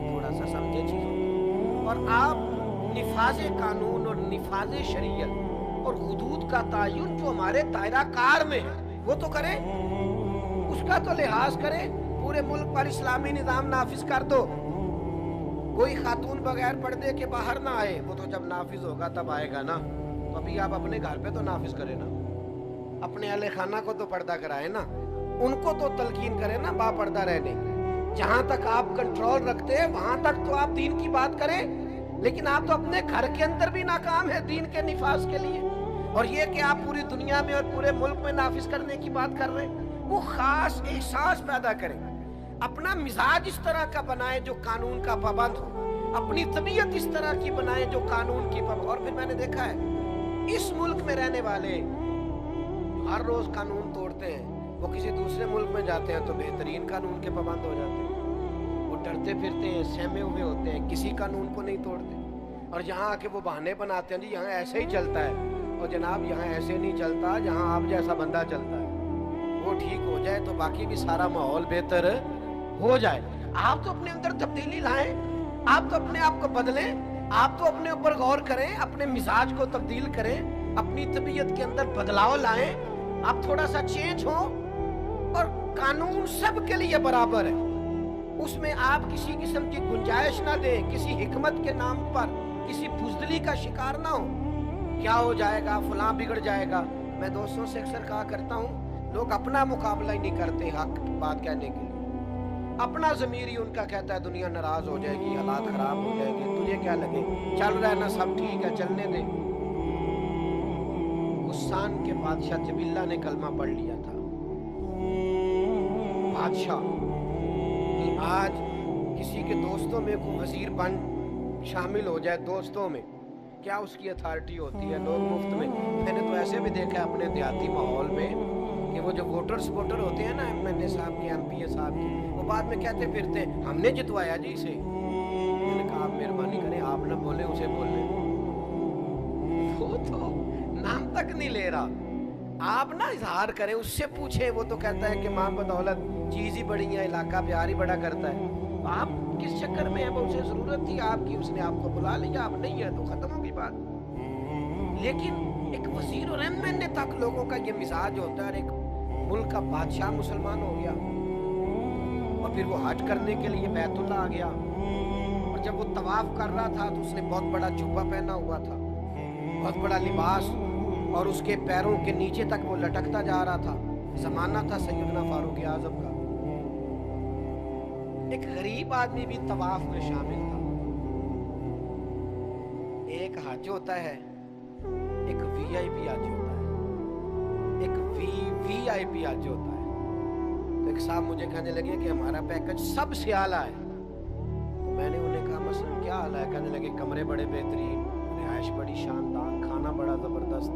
थोड़ा सा समझे चीज़ों। और आप निफाजे कानून और निफाजे शरीयत और हुदूद का तयन जो हमारे दायरा कार में है वो तो करें, उसका तो लिहाज करें। पूरे मुल्क पर इस्लामी निज़ाम नाफिज कर दो, कोई खातून बगैर पर्दे के बाहर ना आए। वो तो जब नाफिज होगा तब आएगा ना, तो अभी आप अपने घर पे तो नाफिज करें ना, अपने अहले खाना को तो पर्दा कराए ना, उनको तो तलकीन करें ना बापर्दा रहने। जहां तक आप कंट्रोल रखते हैं वहां तक तो आप दीन की बात करें, लेकिन आप तो अपने घर के अंदर भी नाकाम है दीन के निफाज के लिए। और ये कि आप पूरी दुनिया में और पूरे मुल्क में नाफिज करने की बात कर रहे हैं। वो खास एहसास पैदा करें, अपना मिजाज इस तरह का बनाए जो कानून का पाबंद हो, अपनी तबीयत इस तरह की बनाए जो कानून की पाबंद। और फिर मैंने देखा है इस मुल्क में रहने वाले हर रोज कानून तोड़ते हैं, वो किसी दूसरे मुल्क में जाते हैं तो बेहतरीन कानून के पाबंद हो जाते हैं। वो डरते फिरते हैं, सहमे हुए होते हैं, किसी कानून को नहीं तोड़ते। और यहाँ आके वो बहाने बनाते हैं जी यहाँ ऐसे ही चलता है, और जनाब यहाँ ऐसे नहीं चलता, जहाँ आप जैसा बंदा चलता है। वो ठीक हो जाए तो बाकी भी सारा माहौल बेहतर हो जाए। आप तो अपने अंदर तब्दीली लाएं, आप तो अपने आप को बदलें, आप तो अपने ऊपर गौर करें, अपने मिजाज को तब्दील करें, अपनी तबीयत के अंदर बदलाव लाएं, आप थोड़ा सा चेंज हो। और कानून सबके लिए बराबर है, उसमें आप किसी किस्म की गुंजाइश ना दें, किसी हिकमत के नाम पर किसी बुज़दिली का शिकार ना हो। क्या हो जाएगा, फलां बिगड़ जाएगा। मैं दोस्तों से अक्सर कहा करता हूँ लोग अपना मुकाबला ही नहीं करते हक बात कहने के लिए, अपना ज़मीर ही उनका कहता है दुनिया नाराज हो जाएगी, हालात खराब हो जाएंगे, तुझे क्या लगे, चल रहा है ना, सब ठीक है, चलने दे। गुस्सान के बादशाह जबिल्ला ने कलमा पढ़ लिया था। बादशाह कि आज किसी के दोस्तों में कोई वजीर बन शामिल हो जाए, दोस्तों में क्या उसकी अथॉरिटी होती है, लोग मुफ्त में। मैंने तो ऐसे भी देखा है अपने देहाती माहौल में कि वो जो वोटर सपोर्टर होते हैं ना, MNA साहब के, MPA साहब के, वो बाद में कहते फिरते हैं हमने जितवाया जी इसे। मैंने कहा आप मेहरबानी करें, आप ना बोले उसे बोलने। وہ تو नाम तक नहीं ले रहा। आप ना इजहार करें, उससे पूछें, वो तो कहता है कि माँ बदौलत चीज ही बड़ी है, इलाका प्यार ही बड़ा करता है। आप किस चक्कर में है? उसे जरूरत थी आपकी, उसने आपको बुला लिया, आप नहीं है तो खत्म होगी बात। लेकिन एक वजीर और एमएनए तक लोगों का ये मिजाज होता है। एक मुल्क का बादशाह मुसलमान हो गया और फिर वो हज करने के लिए बैतुल्ला आ गया, और जब वो तवाफ कर रहा था तो उसने बहुत बड़ा जुब्बा पहना हुआ था, बहुत बड़ा लिबास, और उसके पैरों के नीचे तक वो लटकता जा रहा था। जमाना था सैयदना फारूक आजम का। एक गरीब आदमी भी तवाफ में शामिल था। एक हज होता है, एक वीआईपी हज होता है, एक वीआईपी हज होता है। तो एक साहब मुझे कहने लगे कि हमारा पैकेज सबसे आला है। तो मैंने उन्हें कहा मसलन क्या आला है? कहने लगे कमरे बड़े बेहतरीन, रिहाइश बड़ी शानदार, खाना बड़ा जबरदस्त।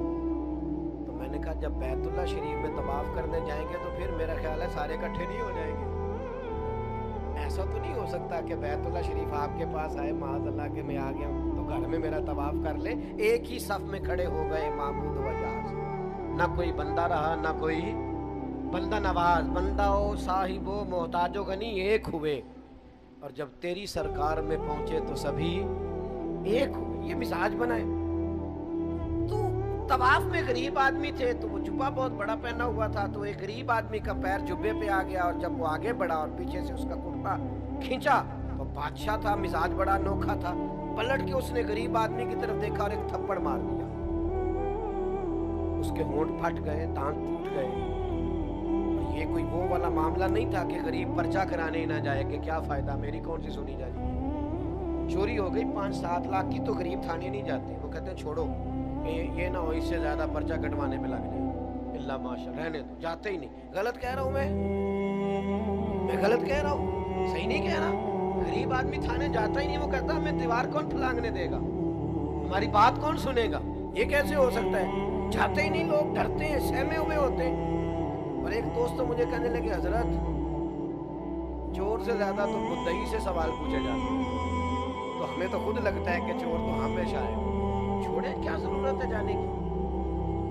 तो मैंने कहा जब बैतुल्ला शरीफ में तवाफ करने जाएंगे तो फिर मेरा ख्याल है सारे इकट्ठे नहीं हो जाएंगे। ऐसा तो नहीं हो सकता कि बैतुल्ला शरीफ आपके पास आए, माज़अल्लाह के मैं आ गया हूँ तो घर में मेरा तवाफ कर ले। एक ही सफ में खड़े हो गए मामूद वजाज, ना कोई बंदा रहा ना कोई बंदा नवाज, बंदा हो साहिबो मोहताजो गनी एक हुए, और जब तेरी सरकार में पहुंचे तो सभी एक हुए। ये मिजाज बनाए। तो तवाफ में गरीब आदमी थे तो वो जुब्बा बहुत बड़ा पहना हुआ था, तो एक गरीब आदमी का पैर जुब्बे पे आ गया, और जब वो आगे बढ़ा और पीछे से उसका कुर्ता खींचा तो बादशाह था, मिजाज बड़ा अनोखा था। पलट के उसने गरीब आदमी की तरफ देखा और एक थप्पड़ मार दिया। उसके होंठ फट गए, दांत टूट गए। ये कोई वो वाला मामला नहीं था कि गरीब पर्चा कराने ही ना जाए कि क्या फायदा, मेरी कौन सी सुनी जाती। चोरी हो गई 5-7 लाख की तो गरीब थाने नहीं जाते, वो कहते हैं छोड़ो, ये ना हो इससे ज्यादा पर्चा कटवाने में लग जाए, इल्ला माशा, रहने दो, जाते ही नहीं। गलत कह रहा हूं मैं गलत कह रहा हूँ, सही नहीं कह रहा। गरीब आदमी थाने जाता ही नहीं, वो कहता हमें दीवार कौन फलांगने देगा, हमारी बात कौन सुनेगा, ये कैसे हो सकता है। जाते ही नहीं लोग, डरते हैं, सहमे हुए होते हैं। और एक दोस्त तो मुझे कहने लगे हजरत चोर से ज्यादा तो मुद्दई से सवाल पूछे जाते हैं, तो हमें तो खुद लगता है कि चोर तो हमेशा है। छोड़े, क्या जरूरत है जाने की,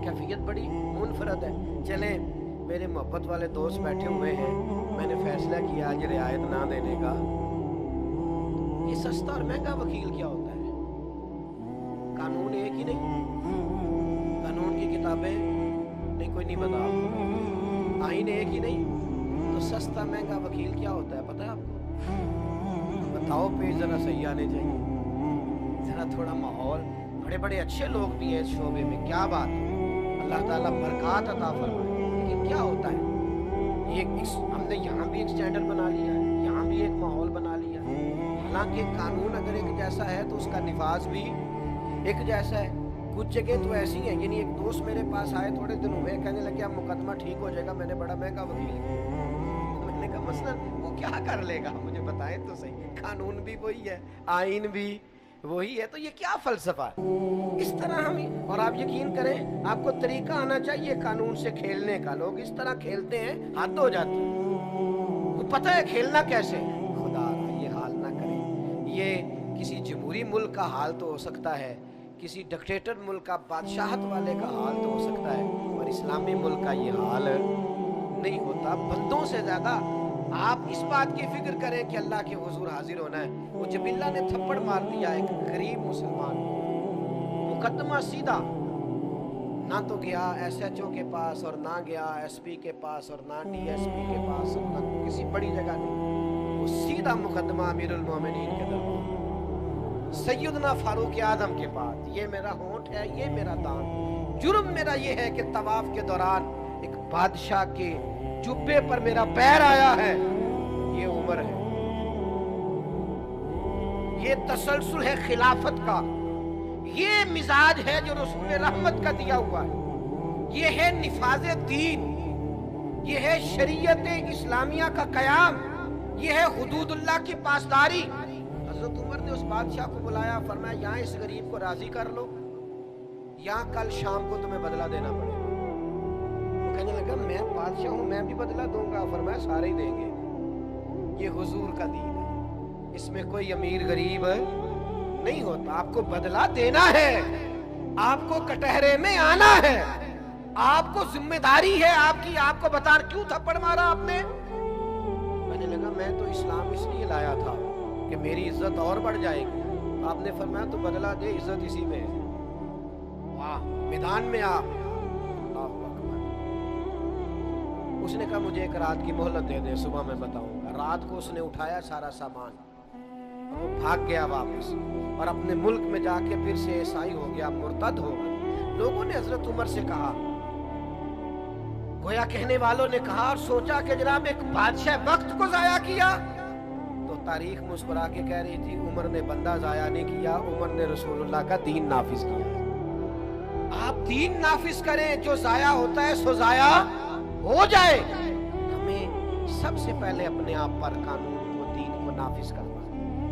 कैफियत बड़ी मुनफरद है। चले, मेरे मोहब्बत वाले दोस्त बैठे हुए हैं, मैंने फैसला किया आज रियायत ना देने का। ये सस्ता और महंगा वकील क्या होता है? कानून एक ही नहीं, कानून की किताबें नहीं, कोई नहीं बता आपको, आईन एक ही नहीं, तो सस्ता महंगा वकील क्या होता है पता है आपको? बताओ पेश जरा सही आने चाहिए, जरा थोड़ा माहौल। बड़े बड़े अच्छे लोग भी हैं इस शोबे में, क्या बात है, अल्लाह ताला बरकत अता फरमाए। लेकिन क्या होता है, ये हमने यहाँ भी एक स्टैंडर्ड बना लिया है, यहाँ भी एक माहौल बना लिया है। हालांकि कानून अगर एक जैसा है तो उसका निफाज भी एक जैसा है। कुछ जगह तो ऐसी है, यानी एक दोस्त मेरे पास आए थोड़े दिन हुए, कहने लगे अब मुकदमा ठीक हो जाएगा, मैंने बड़ा महंगा वकील किया। तो मैंने कहा मसलन वो क्या कर लेगा, मुझे बताएं तो सही। कानून भी वही है, आइन भी वही है, तो ये क्या फलसफा है? इस तरह हम, और आप यकीन करें आपको तरीका आना चाहिए कानून से खेलने का। लोग इस तरह खेलते हैं, हद हो जाती है। वो पता है खेलना कैसे, खुदा ये हाल ना करें। ये किसी जमहूरी मुल्क का हाल तो हो सकता है, किसी डिक्टेटर मुल्क का, बादशाहत वाले का हाल तो हो सकता है, और इस्लामी मुल्क का ये हाल नहीं होता। बंदों से ज्यादा आप इस बात की फिक्र करें कि अल्लाह के हुजूर हाजिर होना है। वो जबिल्ला ने थप्पड़ मार दिया एक गरीब मुसलमान, मुकदमा सीधा, ना तो गया एसएचओ के पास और ना गया एसपी के पास और ना डीएसपी के पास और ना किसी बड़ी जगह नहीं, वो सीधा मुकदमा अमीरुल मोमिनीन के दरबार, सैयदना फारूक आजम के पास। ये मेरा होंठ है, ये मेरा दांत, जुर्म मेरा ये है कि तवाफ के दौरान एक बादशाह के जुब्बे पर मेरा पैर आया है। ये उम्र है, ये तसलसल है खिलाफत का, ये मिजाज है जो रसूल रहमत का दिया हुआ है, ये है निफाज़े दीन, ये है शरीयत इस्लामिया का कयाम, ये है हुदूदुल्लाह की पासदारी। हजरत उमर ने उस बादशाह को बुलाया, फरमाया यहाँ इस गरीब को राजी कर लो, यहाँ कल शाम को तुम्हें बदला देना पड़ेगा। वो कहने लगा मैं बादशाह हूँ, मैं भी बदला दूंगा। फरमाया सारे ही देंगे, ये हुजूर का दीन है, इसमें कोई अमीर गरीब नहीं होता, आपको बदला देना है। آپ کو کٹہرے میں آنا ہے, آپ کو ذمہ داری ہے آپ کی. آپ کو بتا کیوں تھپڑ مارا آپ نے؟ میں نے لگا میں تو اسلام اس لیے لایا تھا کہ میری عزت اور بڑھ جائے گی. آپ نے فرمایا تو بدلا دے, عزت اسی میں ہے. واہ, میدان میں آپ. اللہ اکبر. اس نے کہا مجھے ایک رات کی مہلت دے دے, صبح میں بتاؤں گا. رات کو اس نے اٹھایا سارا سامان اور وہ بھاگ گیا واپس, اور اپنے ملک میں جا کے پھر سے عیسائی ہو گیا, مرتد ہو گیا. لوگوں نے حضرت عمر سے کہا, گویا کہنے والوں نے کہا اور سوچا کہ جناب ایک بادشاہ وقت کو ضائع کیا. تو تاریخ مسکرا کے کہہ رہی تھی عمر نے بندہ ضائع نہیں کیا, عمر نے رسول اللہ کا دین نافذ کیا. آپ دین نافذ کریں, جو ضائع ہوتا ہے سو ضائع ہو جائے. ہمیں سب سے پہلے اپنے آپ پر قانون کو, دین کو نافذ کرنا,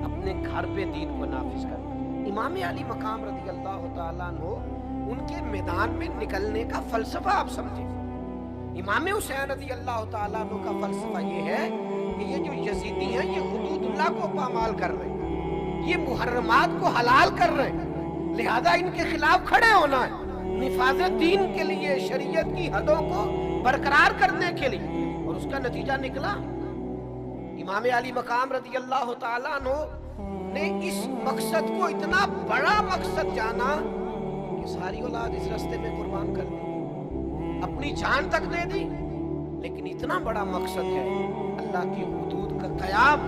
اپنے گھر پہ دین کو نافذ کرنا. امام علی مقام رضی اللہ تعالیٰ عنہ, ان کے میدان میں نکلنے کا فلسفہ آپ سمجھیں. امام حسین رضی اللہ تعالیٰ عنہ کا فلسفہ یہ ہے کہ یہ جو یزیدی ہیں یہ حدود اللہ کو پامال کر رہے ہیں, یہ محرمات کو حلال کر رہے ہیں, لہذا ان کے خلاف کھڑے ہونا ہے نفاذ دین کے لیے, شریعت کی حدوں کو برقرار کرنے کے لیے. اور اس کا نتیجہ نکلا, امام علی مقام رضی اللہ تعالیٰ عنہ نے اس مقصد کو اتنا بڑا مقصد جانا کہ ساری اولاد اس راستے میں قربان کر دی, اپنی جان تک دے دی. لیکن اتنا بڑا مقصد ہے اللہ کی حدود کا قیام.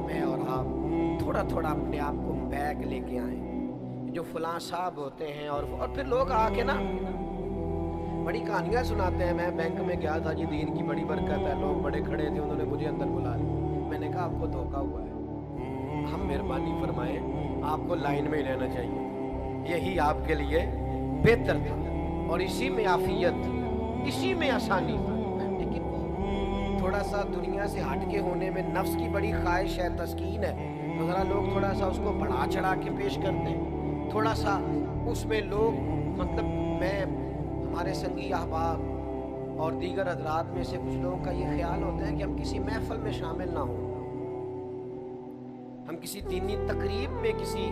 میں اور آپ تھوڑا تھوڑا اپنے آپ کو بیک لے کے آئیں. جو فلاں صاحب ہوتے ہیں اور پھر لوگ آ کے نا بڑی کہانیاں سناتے ہیں. میں بینک میں گیا تھا جی, دین کی بڑی برکت ہے, لوگ بڑے کھڑے تھے, انہوں نے مجھے اندر بلا لیا. میں نے کہا آپ کو دھوکا ہوا ہے, ہم مہربانی فرمائیں آپ کو لائن میں ہی رہنا چاہیے, یہی آپ کے لیے بہتر تھا, اور اسی میں عافیت تھی, اسی میں آسانی تھی. لیکن وہ تھوڑا سا دنیا سے ہٹ کے ہونے میں نفس کی بڑی خواہش ہے, تسکین ہے, تو ذرا لوگ تھوڑا سا اس کو بڑھا چڑھا کے پیش کرتے ہیں. تھوڑا سا اس میں لوگ, مطلب میں, ہمارے سنگی احباب اور دیگر حضرات میں سے کچھ لوگوں کا یہ خیال ہوتا ہے کہ ہم کسی محفل میں شامل نہ ہوں, ہم کسی دینی تقریب میں کسی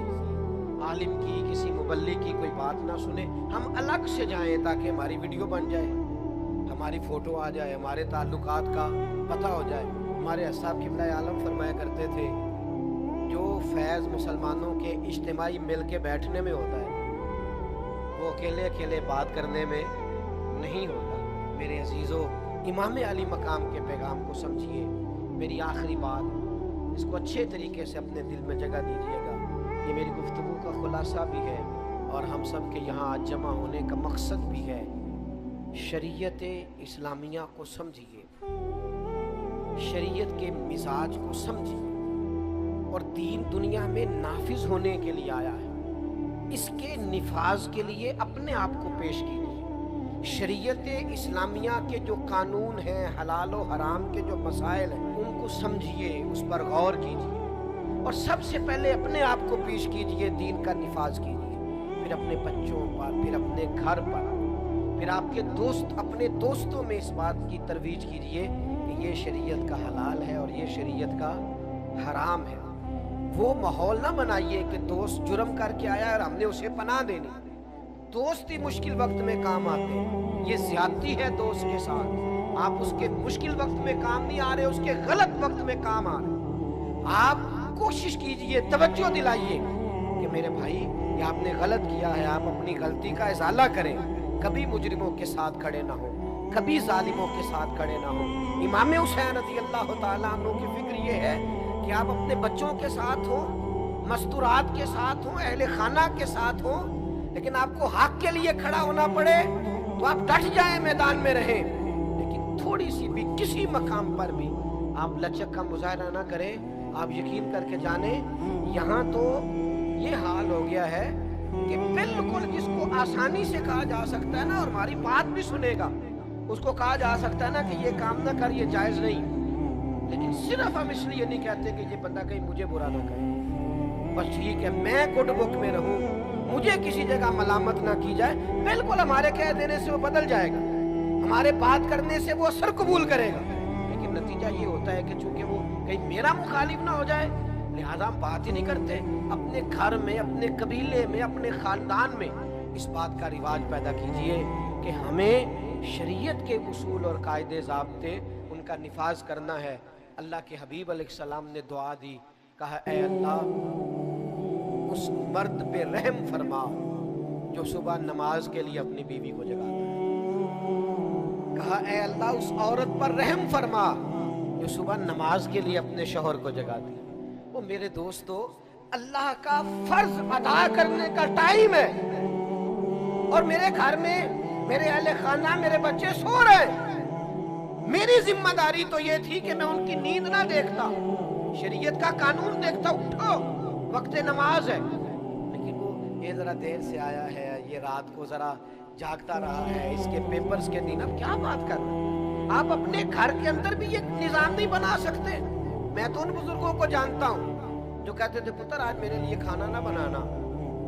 عالم کی, کسی مبلغ کی کوئی بات نہ سنیں, ہم الگ سے جائیں تاکہ ہماری ویڈیو بن جائے, ہماری فوٹو آ جائے, ہمارے تعلقات کا پتہ ہو جائے. ہمارے اصحاب قبلہ عالم فرمایا کرتے تھے جو فیض مسلمانوں کے اجتماعی مل کے بیٹھنے میں ہوتا ہے وہ اکیلے اکیلے بات کرنے میں نہیں ہوتا. میرے عزیزو, امام علی مقام کے پیغام کو سمجھیے. میری آخری بات, اس کو اچھے طریقے سے اپنے دل میں جگہ دیجیے گا. یہ میری گفتگو کا خلاصہ بھی ہے اور ہم سب کے یہاں آج جمع ہونے کا مقصد بھی ہے. شریعت اسلامیہ کو سمجھیے, شریعت کے مزاج کو سمجھیے, اور دین دنیا میں نافذ ہونے کے لیے آیا ہے. اس کے نفاذ کے لیے اپنے آپ کو پیش کیجیے. شریعت اسلامیہ کے جو قانون ہیں, حلال و حرام کے جو مسائل ہیں, ان کو سمجھیے, اس پر غور کیجیے, اور سب سے پہلے اپنے آپ کو پیش کیجیے, دین کا نفاذ کیجیے. پھر اپنے بچوں پر, پھر اپنے گھر پر, پھر آپ کے دوست, اپنے دوستوں میں اس بات کی ترویج کیجیے کہ یہ شریعت کا حلال ہے اور یہ شریعت کا حرام ہے. وہ ماحول نہ بنائیے کہ دوست جرم کر کے آیا اور ہم نے اسے پناہ دینی. دوست ہی مشکل وقت میں کام آتے ہیں, یہ زیادتی ہے دوست کے ساتھ. آپ اس کے مشکل وقت میں کام نہیں آ رہے, اس کے غلط وقت میں کام آ رہے. آپ کوشش کیجئے, توجہ دلائیے کہ میرے بھائی یہ آپ نے غلط کیا ہے, آپ اپنی غلطی کا ازالہ کریں. کبھی مجرموں کے ساتھ کھڑے نہ ہو, کبھی ظالموں کے ساتھ کھڑے نہ ہو. امام حسین رضی اللہ تعالیٰ عنہ کی فکر یہ ہے کہ آپ اپنے بچوں کے ساتھ ہوں, مستورات کے ساتھ ہوں, اہل خانہ کے ساتھ ہوں, لیکن آپ کو حق کے لیے کھڑا ہونا پڑے تو آپ ڈٹ جائیں, میدان میں رہیں. لیکن تھوڑی سی بھی, کسی مقام پر بھی آپ لچک کا مظاہرہ نہ کریں. آپ یقین کر کے جانیں, یہاں تو یہ حال ہو گیا ہے کہ بالکل جس کو آسانی سے کہا جا سکتا ہے نا, اور ہماری بات بھی سنے گا, اس کو کہا جا سکتا ہے نا کہ یہ کام نہ کر, یہ جائز نہیں. لیکن صرف ہم اس لیے نہیں کہتے کہ یہ بندہ کہیں مجھے برا نہ کرے, بس ٹھیک ہے میں گڈ بک میں رہوں, مجھے کسی جگہ ملامت نہ کی جائے. بالکل ہمارے کہہ دینے سے وہ بدل جائے گا, ہمارے بات کرنے سے وہ اثر قبول کرے گا. لیکن نتیجہ یہ ہوتا ہے کہ چونکہ وہ کہیں میرا مخالف نہ ہو جائے, لہذا ہم بات ہی نہیں کرتے. اپنے گھر میں, اپنے قبیلے میں, اپنے خاندان میں اس بات کا رواج پیدا کیجئے کہ ہمیں شریعت کے اصول اور قاعدے ضابطے ان کا نفاذ کرنا ہے۔ اللہ کے حبیب علیہ السلام نے دعا دی، کہا اے اللہ اس مرد پہ رحم فرما جو صبح نماز کے لیے اپنی بیوی کو جگاتا ہے، کہا اے اللہ اس عورت پر رحم فرما جو صبح نماز کے لیے اپنے شوہر کو جگاتی ہے۔ وہ میرے دوستو، اللہ کا فرض ادا کرنے کا ٹائم ہے، اور میرے گھر میں میرے اہل خانہ میرے بچے سو رہے ہیں، میری ذمہ داری تو یہ تھی کہ میں ان کی نیند نہ دیکھتا، شریعت کا قانون دیکھتا، اٹھو وقت نماز ہے، لیکن وہ یہ ذرا دیر سے آیا ہے، یہ رات کو ذرا جاگتا رہا ہے، اس کے پیپرز کے دن، اب کیا بات کر رہے ہیں؟ آپ اپنے گھر کے اندر بھی ایک نظام نہیں بنا سکتے؟ میں تو ان بزرگوں کو جانتا ہوں جو کہتے تھے پتر آج میرے لیے کھانا نہ بنانا،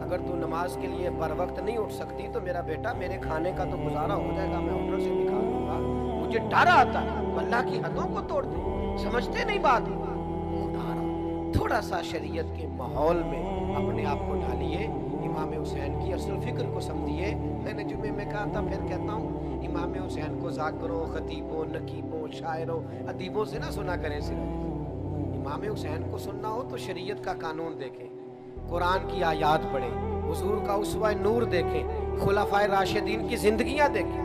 اگر تو نماز کے لیے بر وقت نہیں اٹھ سکتی تو میرا بیٹا میرے کھانے کا تو گزارا ہو جائے گا، میں آرڈر سے بھی کھا لوں گا، مجھے ڈر آتا ہے، اللہ کی حدوں کو توڑ دیں، سمجھتے نہیں بات، تھوڑا سا شریعت کے ماحول میں اپنے آپ کو ڈالیے، امام حسین کی اصل فکر کو سمجھیے۔ میں نے جمعے میں کہا تھا، پھر کہتا ہوں، امام حسین کو ذاکروں، خطیبوں، نقیبوں، شاعروں، ادیبوں سے نہ سنا کریں صرف، امام حسین کو سننا ہو تو شریعت کا قانون دیکھیں، قرآن کی آیات پڑھیں، حضور کا اسوہ نور دیکھیں، خلفائے راشدین کی زندگیاں دیکھیں،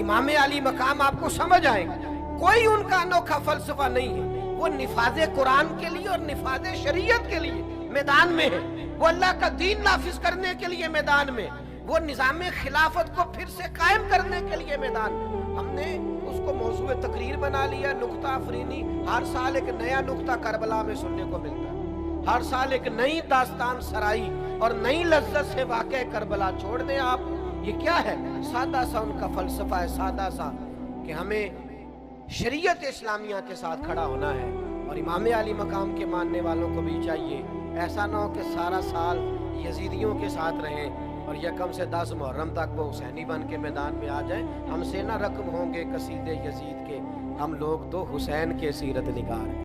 امام علی مقام آپ کو سمجھ آئیں گے۔ کوئی ان کا انوکھا فلسفہ نہیں ہے، وہ نفاذ قرآن کے لیے اور نفاذ شریعت کے لیے میدان میں ہے، وہ اللہ کا دین نافذ کرنے کے لیے میدان میں، وہ نظام خلافت کو پھر سے قائم کرنے کے لیے میدان میں۔ ہم نے اس کو موضوع تقریر بنا لیا، نکتہ افرینی، ہر سال ایک نیا نکتہ کربلا میں سننے کو ملتا ہے، ہر سال ایک نئی داستان سرائی اور نئی لذت سے واقع کربلا چھوڑ دیں آپ۔ یہ کیا ہے؟ سادہ سا ان کا فلسفہ ہے، سادہ سا، کہ ہمیں شریعت اسلامیہ کے ساتھ کھڑا ہونا ہے، اور امام علی مقام کے ماننے والوں کو بھی چاہیے ایسا نہ ہو کہ سارا سال یزیدیوں کے ساتھ رہیں اور یکم سے 10 محرم تک وہ حسینی بن کے میدان میں آ جائیں۔ ہم سے نہ رقم ہوں گے قصیدے یزید کے، ہم لوگ تو حسین کے سیرت نگار ہیں۔